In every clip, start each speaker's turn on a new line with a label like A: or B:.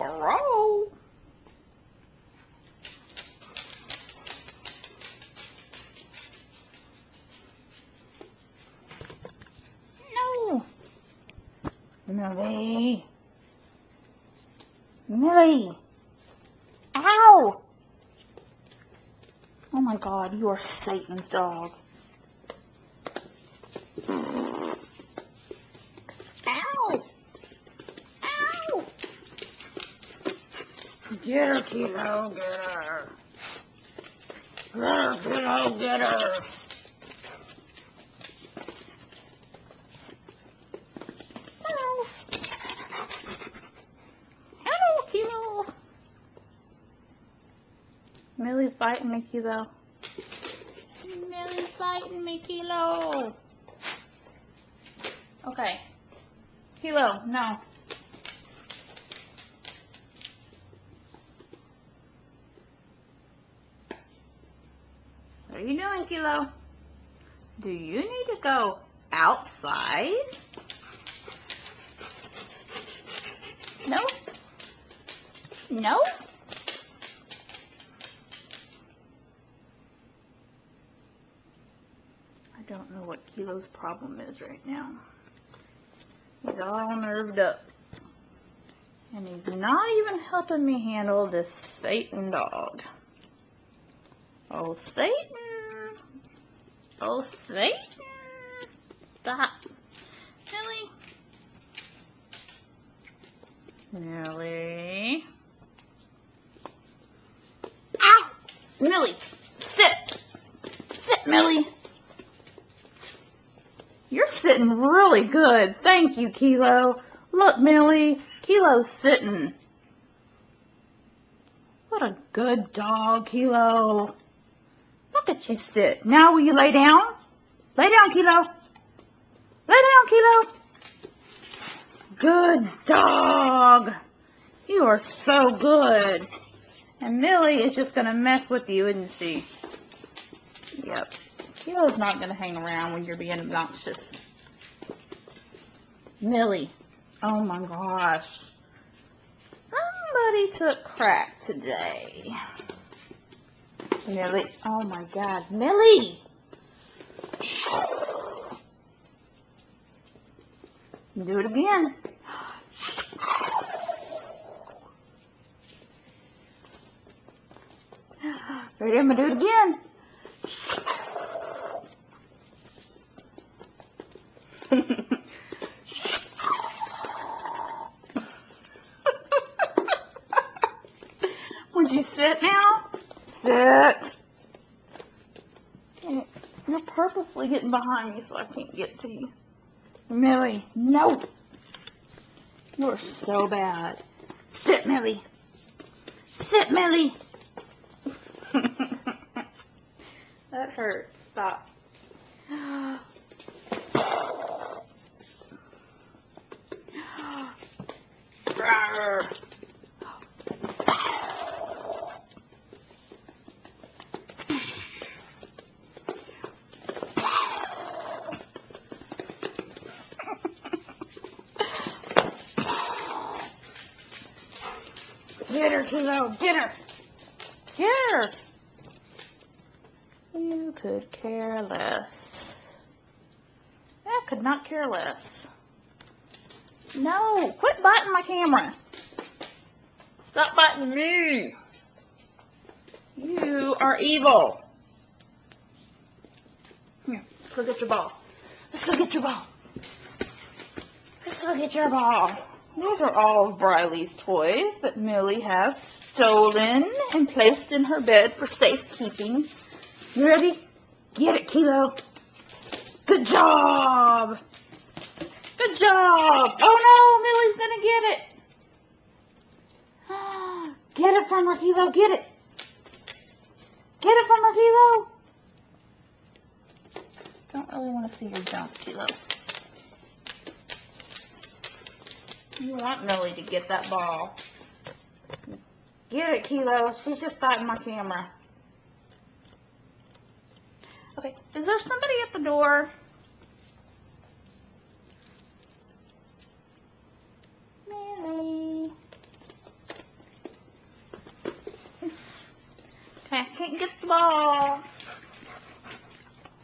A: Bro. No. Millie. Millie. Ow. Oh my God, you are Satan's dog. Ow. Ow. Get her, Kilo, get her. Get her, Kilo, get her. Hello. Hello, Kilo. Millie's biting me, Kilo. Millie's biting me, Kilo. Okay. Kilo, no. What are you doing, Kilo? Do you need to go outside? No? No? I don't know what Kilo's problem is right now. He's all nerved up. And he's not even helping me handle this Satan dog. Oh, Satan! Oh, Satan! Stop. Millie. Millie. Ow! Millie, sit. Sit, Millie. You're sitting really good. Thank you, Kilo. Look, Millie. Kilo's sitting. What a good dog, Kilo. Look at you sit. Now will you lay down? Lay down, Kilo. Lay down, Kilo. Good dog. You are so good. And Millie is just going to mess with you, isn't she? Yep. Kilo's not going to hang around when you're being obnoxious. Millie. Oh my gosh. Somebody took crack today. Millie. Oh my God. Millie. Do it again. Ready? I'm going to do it again. Would you sit now? Sit. You're purposely getting behind me so I can't get to you. Millie, no. You're so bad. Sit, Millie. Sit, Millie. That hurts. Stop. Get her, Kilo. Get her. Get her. You could care less. I could not care less. No, quit biting my camera. Stop biting me. You are evil. Here, let's go get your ball. Let's go get your ball. Let's go get your ball. These are all of Briley's toys that Millie has stolen and placed in her bed for safekeeping. You ready? Get it, Kilo. Good job. Good job. Oh no, Millie's gonna get it. Get it from her, Kilo. Get it. Get it from her, Kilo. Don't really want to see your jump, Kilo. You want Millie to get that ball. Get it, Kilo. She's just biting my camera. Okay, is there somebody at the door? Millie. can't get the ball.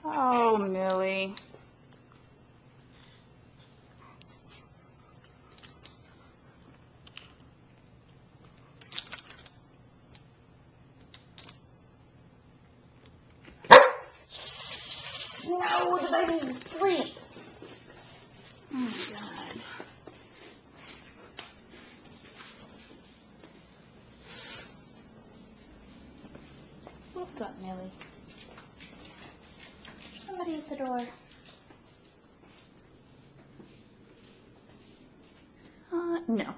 A: Oh, Millie. No, the baby's asleep. Oh, my God. What's up, Millie? Somebody at the door. No.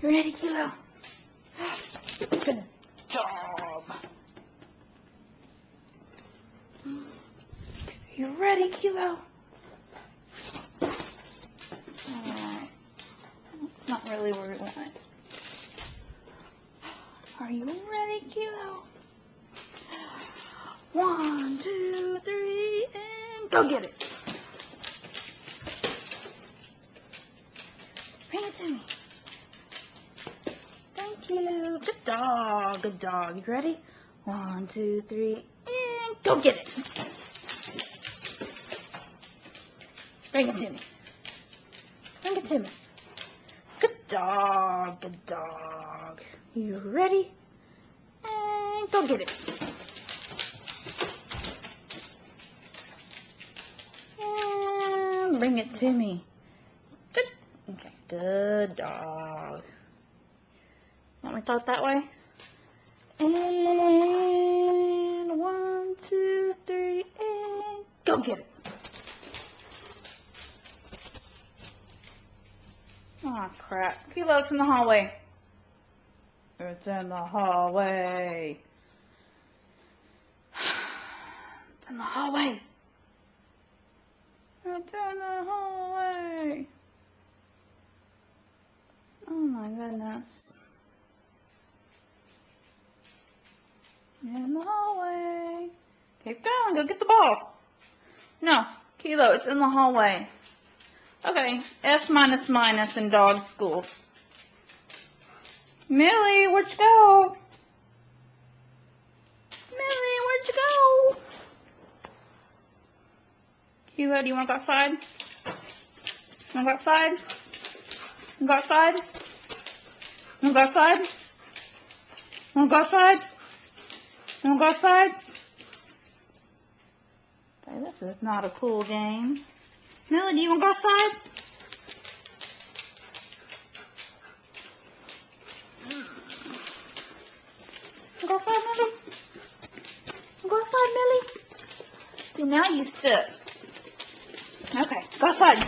A: You ready, Kilo? Good job. You ready, Kilo? Alright. That's not really where we want it. Are you ready, Kilo? 1, 2, 3, and go get it. Bring it to me. Thank you. Good dog. Good dog. You ready? 1, 2, 3, and go get it. Bring it to me. Bring it to me. Good dog. Good dog. You ready? And go get it. And bring it to me. Good. Okay. Good dog. Want me to throw it that way? And 1, 2, 3, and go get it. Oh, crap. Kilo, it's in the hallway. It's in the hallway. It's in the hallway. It's in the hallway. Oh, my goodness. In the hallway. Keep going. Go get the ball. No. Kilo, it's in the hallway. Okay. S minus minus in dog school. Millie, where'd you go? Millie, where'd you go? Kilo, do you want to go outside? You want to go outside? You want to go outside? You want to go outside? You want to go outside? You want to go outside? Okay, this is not a cool game. Millie, do you want to go outside? Go outside, Millie. Go outside, Millie. See, now you sit. Okay, go outside.